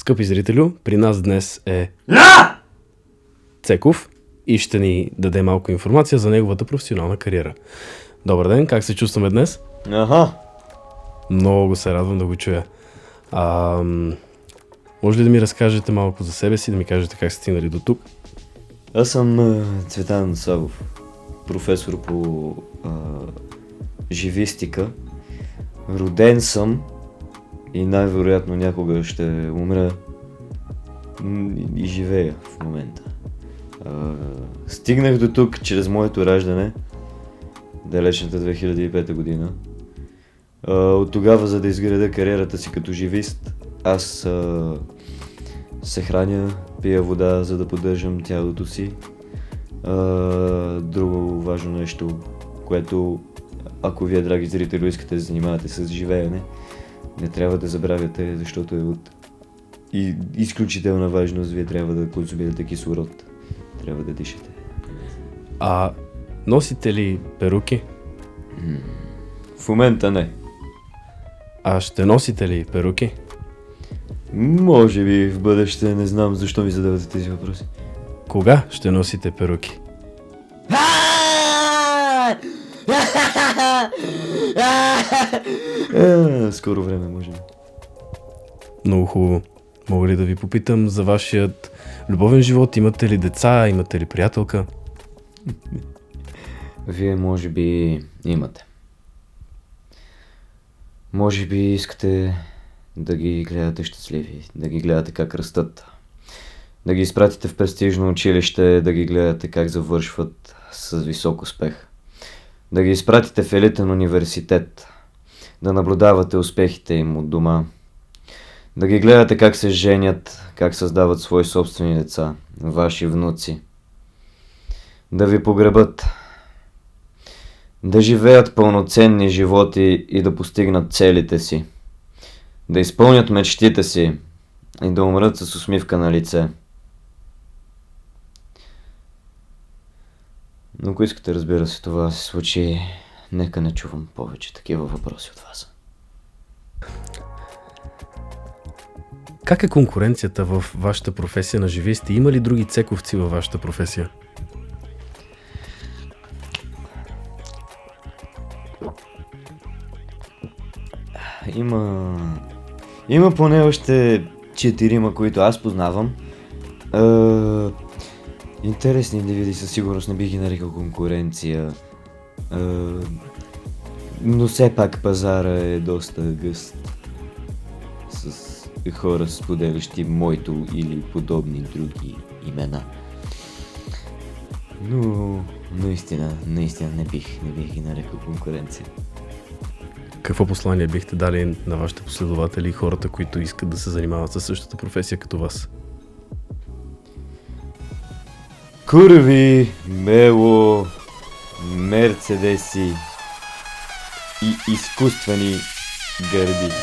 Скъпи зрителю, при нас днес е Цеков и ще ни даде малко информация за неговата професионална кариера. Добър ден, как се чувстваме днес? Много се радвам да го чуя. Може ли да ми разкажете малко за себе си, да ми кажете как сте стигнали до тук? Аз съм Цветан Савов, професор по живистика. Роден съм и най-вероятно някога ще умра и живея в момента. Стигнах до тук чрез моето раждане, далечната 2005 година. От тогава, за да изградя кариерата си като живист, аз се храня, пия вода, за да поддържам тялото си. Друго важно нещо, което, ако вие, драги зрители, искате да се занимавате с живеене, не трябва да забравяте, защото е от изключителна важност. Вие трябва да консумирате кислород, трябва да дишате. Носите ли перуки? В момента не. Ще носите ли перуки? Може би в бъдеще, не знам защо ми задавате тези въпроси. Кога ще носите перуки? Скоро време, може би. Много хубаво. Мога ли да ви попитам за вашият любовен живот? Имате ли деца? Имате ли приятелка? Вие може би имате. Може би искате да ги гледате щастливи, да ги гледате как растат, да ги изпратите в престижно училище, да ги гледате как завършват с висок успех, да ги изпратите в елитен университет, да наблюдавате успехите им от дома, да ги гледате как се женят, как създават свои собствени деца, ваши внуци, да ви погребат, да живеят пълноценни животи и да постигнат целите си, да изпълнят мечтите си и да умрат с усмивка на лице. Но ако искате, разбира се, това се случи, нека не чувам повече такива въпроси от вас. Как е конкуренцията в вашата професия на живисти? Има ли други цековци във вашата професия? Има поне още 4, които аз познавам. Интересни индивиди, със сигурност не бих ги нарекал конкуренция. Но все пак пазара е доста гъст с хора, споделящи моето или подобни други имена. Но наистина не бих ги нарекал конкуренция. Какво послание бихте дали на вашите последователи и хората, които искат да се занимават със същата професия като вас? Курви, мело, мерцедеси и изкуствени гърди.